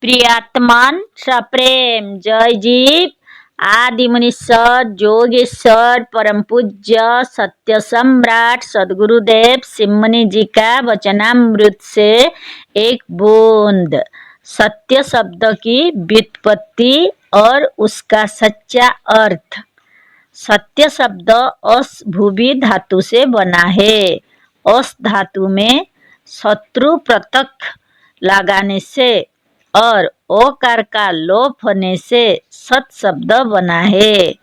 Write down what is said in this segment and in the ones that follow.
प्रियात्मन सप्रेम जय जीव आदि मुनीश्वर जोगेश्वर परम पूज्य सत्य सम्राट सदगुरुदेव सिमनी जी का वचनामृत से एक बूंद। सत्य शब्द की व्युत्पत्ति और उसका सच्चा अर्थ। सत्य शब्द अस भूवि धातु से बना है। अस धातु में शत्रु प्रत्यक लगाने से और ओकार का लोप होने से सत शब्द बना है।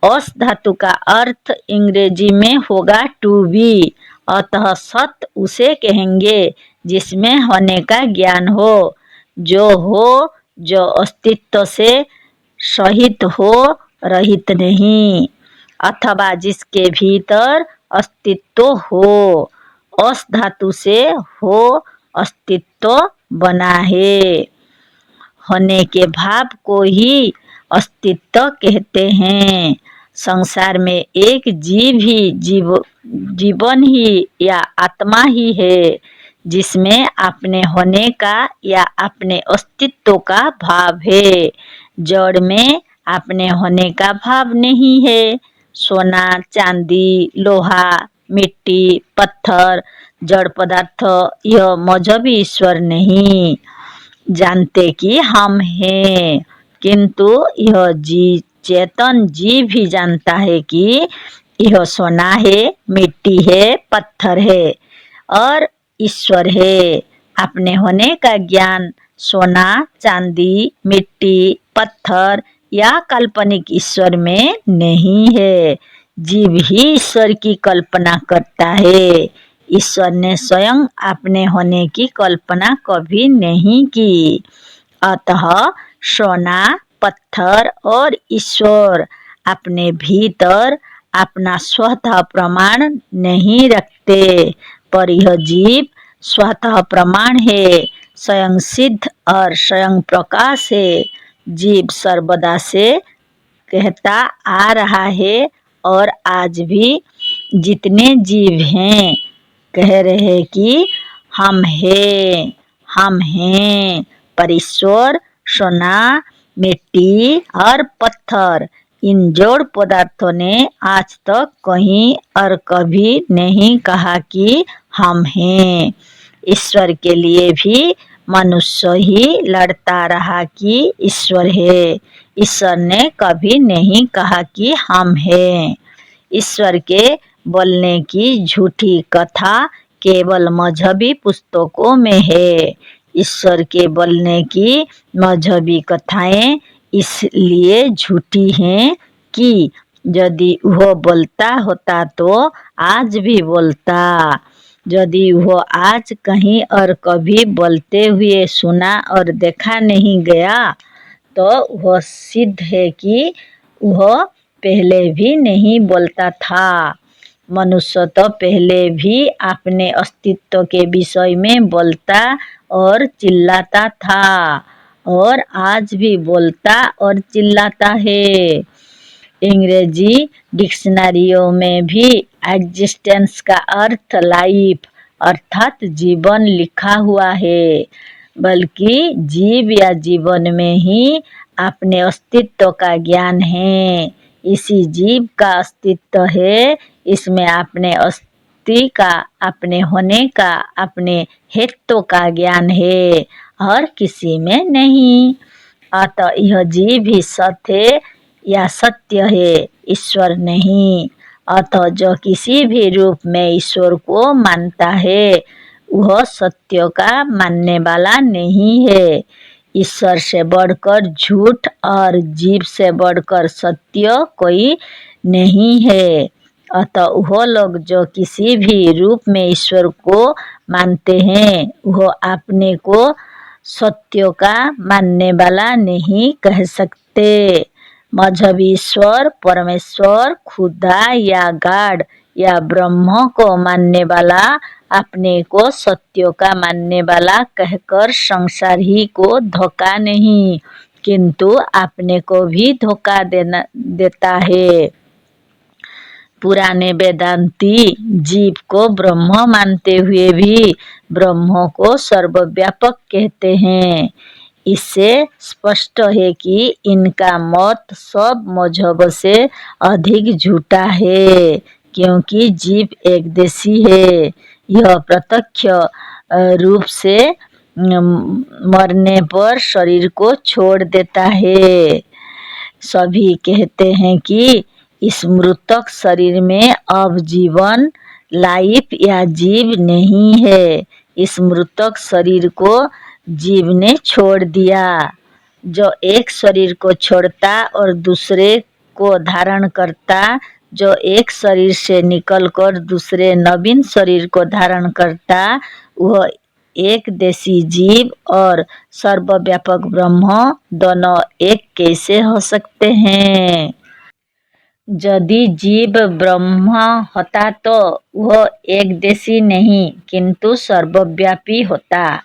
अस धातु का अर्थ अंग्रेजी में होगा टू बी, अतः सत उसे कहेंगे जिसमें होने का ज्ञान हो, जो अस्तित्व से सहित हो, रहित नहीं, अथवा जिसके भीतर अस्तित्व हो। अस धातु से हो अस्तित्व बना है। होने के भाव को ही अस्तित्व कहते हैं। संसार में एक जीव ही जीवन ही या आत्मा ही है जिसमें अपने होने का या अपने अस्तित्व का भाव है। जड़ में अपने होने का भाव नहीं है। सोना, चांदी, लोहा, मिट्टी, पत्थर, जड़ पदार्थ यह मजहबी ईश्वर नहीं जानते कि हम हैं, किंतु यह चेतन जीव भी जानता है कि यह सोना है, मिट्टी है, पत्थर है और ईश्वर है। अपने होने का ज्ञान सोना, चांदी, मिट्टी, पत्थर या काल्पनिक ईश्वर में नहीं है। जीव ही ईश्वर की कल्पना करता है। ईश्वर ने स्वयं अपने होने की कल्पना कभी नहीं की। अतः सोना, पत्थर और ईश्वर अपने भीतर अपना स्वतः प्रमाण नहीं रखते, पर यह जीव स्वतः प्रमाण है, स्वयं सिद्ध और स्वयं प्रकाश है। जीव सर्वदा से कहता आ रहा है और आज भी जितने जीव हैं कह रहे कि हम हैं, पर ईश्वर सोना, मिट्टी और पत्थर इन जोड़ पदार्थों ने आज तक कहीं और कभी नहीं कहा कि हम हैं। ईश्वर के लिए भी मनुष्य ही लड़ता रहा कि ईश्वर है। ईश्वर ने कभी नहीं कहा कि हम हैं। ईश्वर के बोलने की झूठी कथा केवल मजहबी पुस्तकों में है। ईश्वर के बोलने की मजहबी कथाएं इसलिए झूठी हैं कि यदि वह बोलता होता तो आज भी बोलता। यदि वह आज कहीं और कभी बोलते हुए सुना और देखा नहीं गया तो वह सिद्ध है कि वह पहले भी नहीं बोलता था। मनुष्य तो पहले भी अपने अस्तित्व के विषय में बोलता और चिल्लाता था और आज भी बोलता और चिल्लाता है। अंग्रेजी डिक्शनरियों में भी एग्जिस्टेंस का अर्थ लाइफ अर्थात जीवन लिखा हुआ है, बल्कि जीव या जीवन में ही अपने अस्तित्व का ज्ञान है। इसी जीव का अस्तित्व है, इसमें अपने अस्ति का, अपने होने का, अपने हेतु का ज्ञान है और किसी में नहीं। अतः यह जीव ही सत्य है या सत्य है, ईश्वर नहीं। अतः जो किसी भी रूप में ईश्वर को मानता है वह सत्य का मानने वाला नहीं है। ईश्वर से बढ़कर झूठ और जीव से बढ़कर सत्य कोई नहीं है। अतः वह लोग जो किसी भी रूप में ईश्वर को मानते हैं वह अपने को सत्य का मानने वाला नहीं कह सकते। मजहबी ईश्वर, परमेश्वर, खुदा या गॉड या ब्रह्म को मानने वाला अपने को सत्य का मानने वाला कहकर संसार ही को धोखा नहीं, किंतु अपने को भी धोखा देता है। पुराने वेदांती जीव को ब्रह्म मानते हुए भी ब्रह्म को सर्वव्यापक कहते हैं। इससे स्पष्ट है कि इनका मत सब मजहब से अधिक झूठा है, क्योंकि जीव एकदेशी है। यह प्रत्यक्ष रूप से मरने पर शरीर को छोड़ देता है। सभी कहते हैं कि इस मृतक शरीर में अब जीवन, लाइफ या जीव नहीं है। इस मृतक शरीर को जीव ने छोड़ दिया। जो एक शरीर को छोड़ता और दूसरे को धारण करता, जो एक शरीर से निकलकर दूसरे नवीन शरीर को धारण करता, वह एक देशी जीव और सर्वव्यापक ब्रह्म दोनों एक कैसे हो सकते हैं? यदि जीव ब्रह्म होता तो वह एकदेशी नहीं किंतु सर्वव्यापी होता।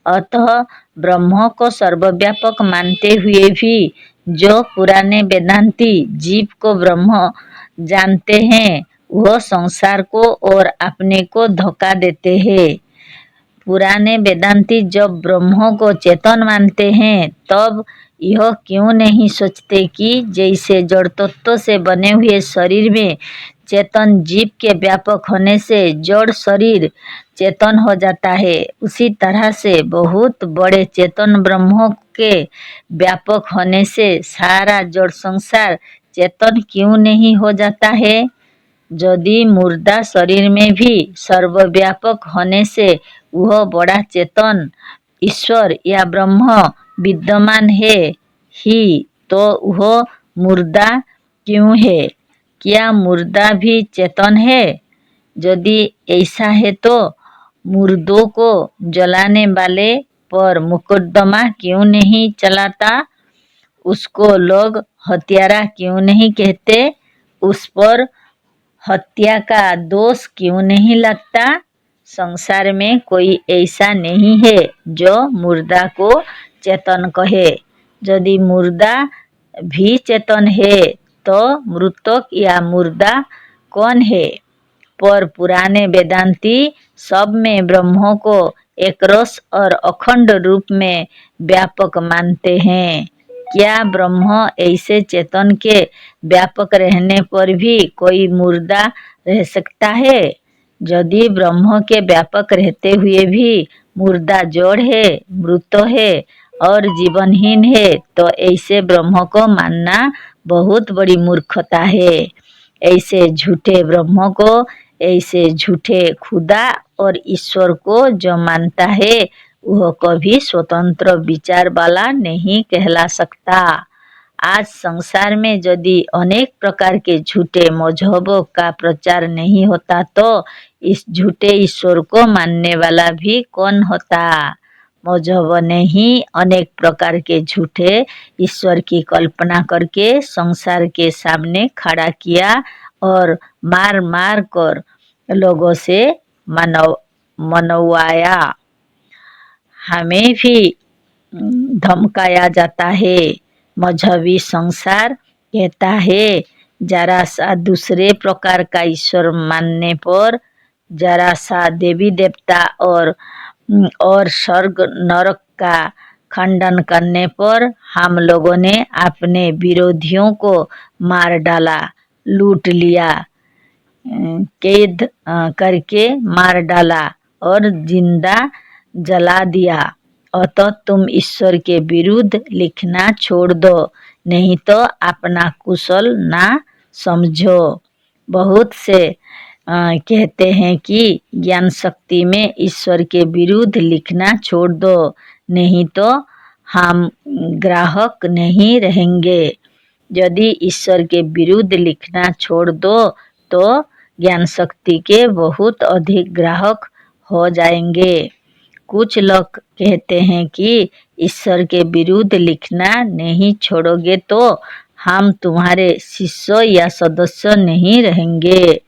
अतः ब्रह्म को सर्वव्यापक मानते हुए भी जो पुराने वेदांती जीव को ब्रह्म जानते हैं, वह संसार को और अपने को धोखा देते हैं। पुराने वेदांती जब ब्रह्म को चेतन मानते हैं, तब यह क्यों नहीं सोचते कि जैसे जड़ तत्व से बने हुए शरीर में चेतन जीव के व्यापक होने से जड़ शरीर चेतन हो जाता है, उसी तरह से बहुत बड़े चेतन ब्रह्म के व्यापक होने से सारा जड़ संसार चेतन क्यों नहीं हो जाता है? यदि मुर्दा शरीर में भी सर्वव्यापक होने से वह बड़ा चेतन ईश्वर या ब्रह्म विद्यमान है ही, तो वह मुर्दा क्यों है? क्या मुर्दा भी चेतन है? यदि ऐसा है तो मुर्दों को जलाने वाले पर मुकदमा क्यों नहीं चलाता? उसको लोग हत्यारा क्यों नहीं कहते? उस पर हत्या का दोष क्यों नहीं लगता? संसार में कोई ऐसा नहीं है जो मुर्दा को चेतन कहे। यदि मुर्दा भी चेतन है तो मृतक या मुर्दा कौन है? पर पुराने वेदांती सब में ब्रह्म को एकरस और अखंड रूप में व्यापक मानते हैं। क्या ब्रह्म ऐसे चेतन के व्यापक रहने पर भी कोई मुर्दा रह सकता है? यदि ब्रह्म के व्यापक रहते हुए भी मुर्दा जड़ है, मृत है और जीवनहीन है, तो ऐसे ब्रह्म को मानना बहुत बड़ी मूर्खता है। ऐसे झूठे ब्रह्म को, ऐसे झूठे खुदा और ईश्वर को जो मानता है, वह कभी स्वतंत्र विचार वाला नहीं कहला सकता। आज संसार में यदि अनेक प्रकार के झूठे मजहबों का प्रचार नहीं होता तो इस झूठे ईश्वर को मानने वाला भी कौन होता? मजहब ने ही अनेक प्रकार के झूठे ईश्वर की कल्पना करके संसार के सामने खड़ा किया और मार मार कर लोगों से मनवाया। हमें भी धमकाया जाता है। मजहबी संसार कहता है जरा सा दूसरे प्रकार का ईश्वर मानने पर, जरा सा देवी देवता और स्वर्ग नरक का खंडन करने पर हम लोगों ने अपने विरोधियों को मार डाला, लूट लिया, कैद करके मार डाला और जिंदा जला दिया। अतः तुम ईश्वर के विरुद्ध लिखना छोड़ दो, नहीं तो अपना कुशल ना समझो। बहुत से कहते हैं कि ज्ञान शक्ति में ईश्वर के विरुद्ध लिखना छोड़ दो, नहीं तो हम ग्राहक नहीं रहेंगे। यदि ईश्वर के विरुद्ध लिखना छोड़ दो तो ज्ञान शक्ति के बहुत अधिक ग्राहक हो जाएंगे। कुछ लोग कहते हैं कि ईश्वर के विरुद्ध लिखना नहीं छोड़ोगे तो हम तुम्हारे शिष्य या सदस्य नहीं रहेंगे।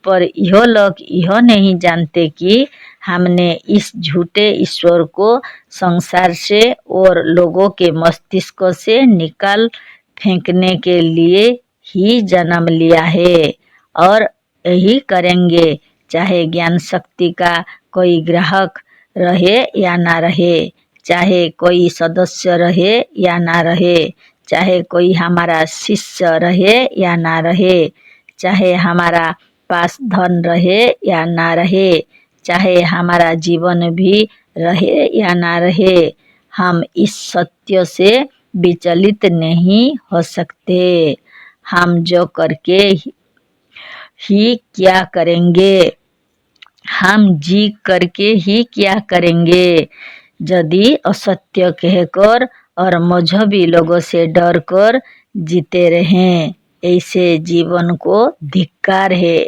पर यह लोग यह नहीं जानते कि हमने इस झूठे ईश्वर को संसार से और लोगों के मस्तिष्क से निकाल फेंकने के लिए ही जन्म लिया है और यही करेंगे, चाहे ज्ञान शक्ति का कोई ग्राहक रहे या ना रहे, चाहे कोई सदस्य रहे या ना रहे, चाहे कोई हमारा शिष्य रहे या ना रहे, चाहे हमारा पास धन रहे या ना रहे, चाहे हमारा जीवन भी रहे या ना रहे, हम इस सत्य से विचलित नहीं हो सकते। हम जो करके ही क्या करेंगे, हम जी करके ही क्या करेंगे। यदि असत्य कहकर और मजहबी लोगों से डर कर जीते रहें, ऐसे जीवन को धिक्कार है।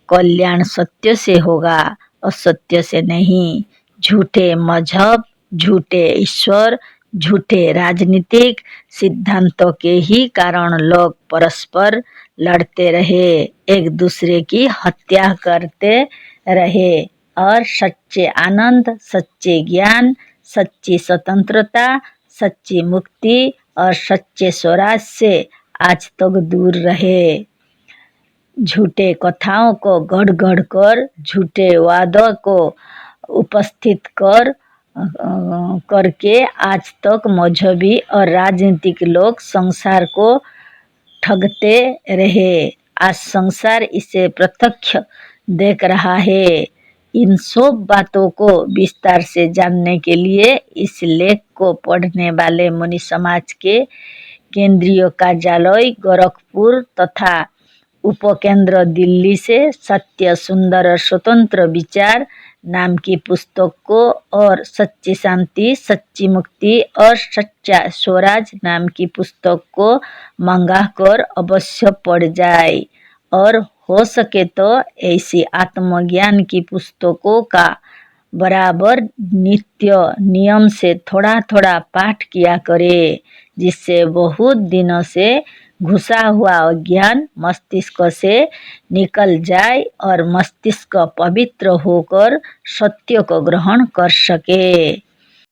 कल्याण सत्य से होगा, असत्य से नहीं। झूठे मजहब, झूठे ईश्वर, झूठे राजनीतिक सिद्धांतों के ही कारण लोग परस्पर लड़ते रहे, एक दूसरे की हत्या करते रहे और सच्चे आनंद, सच्चे ज्ञान, सच्ची स्वतंत्रता, सच्ची मुक्ति और सच्चे स्वराज से आज तक दूर रहे। झूठे कथाओं को गढ़ गढ़ कर, झूठे वादों को उपस्थित करके आज तक मजहबी और राजनीतिक लोग संसार को ठगते रहे। आज संसार इसे प्रत्यक्ष देख रहा है। इन सब बातों को विस्तार से जानने के लिए इस लेख को पढ़ने वाले मुनि समाज के केंद्रीय कार्यालय गोरखपुर तथा उपकेंद्र दिल्ली से सत्य सुंदर और स्वतंत्र विचार नाम की पुस्तक को और सच्ची शांति, सच्ची मुक्ति और सच्चा स्वराज नाम की पुस्तक को मंगाकर अवश्य पढ़ जाए और हो सके तो ऐसी आत्मज्ञान की पुस्तकों का बराबर नित्य नियम से थोड़ा थोड़ा पाठ किया करे, जिससे बहुत दिनों से घुसा हुआ अज्ञान मस्तिष्क से निकल जाए और मस्तिष्क पवित्र होकर सत्य को ग्रहण कर सके।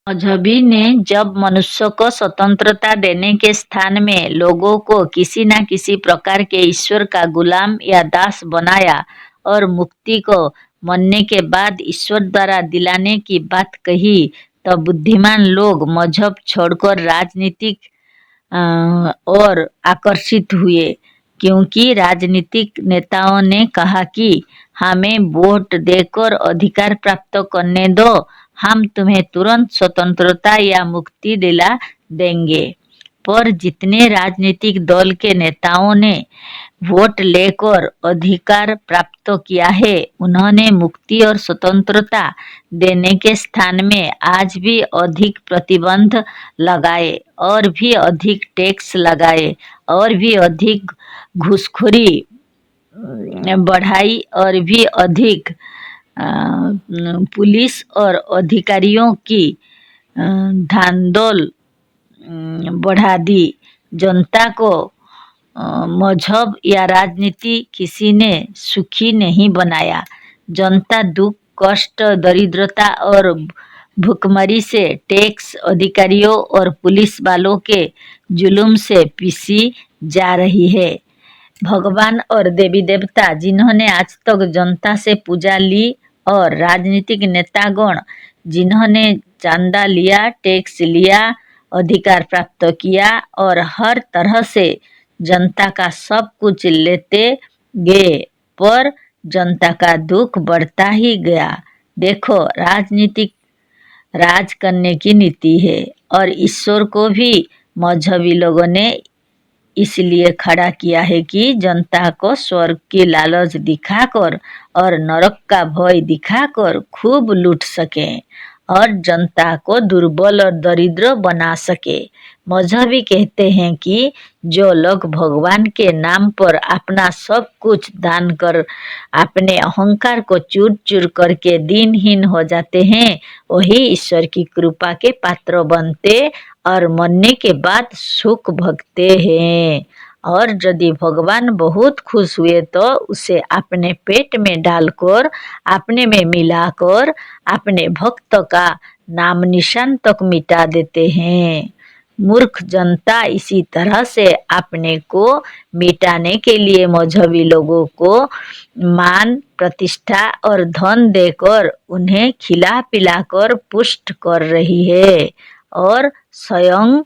मजहबी ने जब मनुष्य को स्वतंत्रता देने के स्थान में लोगों को किसी न किसी प्रकार के ईश्वर का गुलाम या दास बनाया और मुक्ति को मरने के बाद ईश्वर द्वारा दिलाने की बात कही, तो बुद्धिमान लोग मजहब छोड़कर राजनीतिक और आकर्षित हुए, क्योंकि राजनीतिक नेताओं ने कहा कि हमें वोट देकर अधिकार प्राप्त करने दो, हम तुम्हें तुरंत स्वतंत्रता या मुक्ति दिला देंगे। पर जितने राजनीतिक दल के नेताओं ने वोट लेकर अधिकार प्राप्त किया है, उन्होंने मुक्ति और स्वतंत्रता देने के स्थान में आज भी अधिक प्रतिबंध लगाए और भी अधिक टैक्स लगाए और भी अधिक घूसखोरी बढ़ाई और भी अधिक पुलिस और अधिकारियों की धांधल बढ़ा दी। जनता को मजहब या राजनीति किसी ने सुखी नहीं बनाया। जनता दुख, कष्ट, दरिद्रता और भुखमरी से, टैक्स अधिकारियों और पुलिस वालों के जुल्म से पिसी जा रही है। भगवान और देवी देवता जिन्होंने आज तक जनता से पूजा ली और राजनीतिक नेतागण जिन्होंने चंदा लिया, टैक्स लिया, अधिकार प्राप्त किया और हर तरह से जनता का सब कुछ लेते गए, पर जनता का दुख बढ़ता ही गया। देखो, राजनीतिक राज करने की नीति है और ईश्वर को भी मजहबी लोगों ने इसलिए खड़ा किया है कि जनता को स्वर्ग की लालच दिखाकर और नरक का भय दिखाकर खूब लूट सके और जनता को दुर्बल और दरिद्र बना सके। मजहबी कहते हैं कि जो लोग भगवान के नाम पर अपना सब कुछ दान कर अपने अहंकार को चूर चूर करके दीनहीन हो जाते हैं, वही ईश्वर की कृपा के पात्र बनते और मरने के बाद सुख भोगते हैं। और यदि भगवान बहुत खुश हुए तो उसे अपने पेट में डालकर, अपने में मिलाकर अपने भक्त का नाम निशान तक मिटा देते हैं। मूर्ख जनता इसी तरह से अपने को मिटाने के लिए मजहबी लोगों को मान प्रतिष्ठा और धन देकर उन्हें खिला पिलाकर पुष्ट कर रही है और स्वयं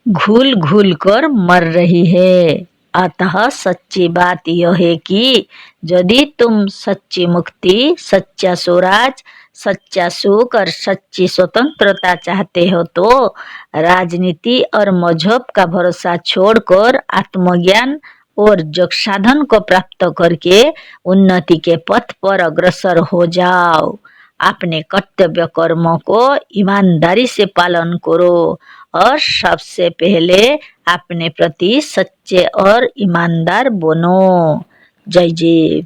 घुल घुल कर मर रही है। अतः सच्ची बात यह है कि यदि तुम सच्ची मुक्ति, सच्चा स्वराज, सच्चा सुख और सच्ची स्वतंत्रता चाहते हो तो राजनीति और मजहब का भरोसा छोड़कर आत्मज्ञान और योग साधन को प्राप्त करके उन्नति के पथ पर अग्रसर हो जाओ। अपने कर्तव्य कर्मों को ईमानदारी से पालन करो और सबसे पहले अपने प्रति सच्चे और ईमानदार बनो। जय जीव।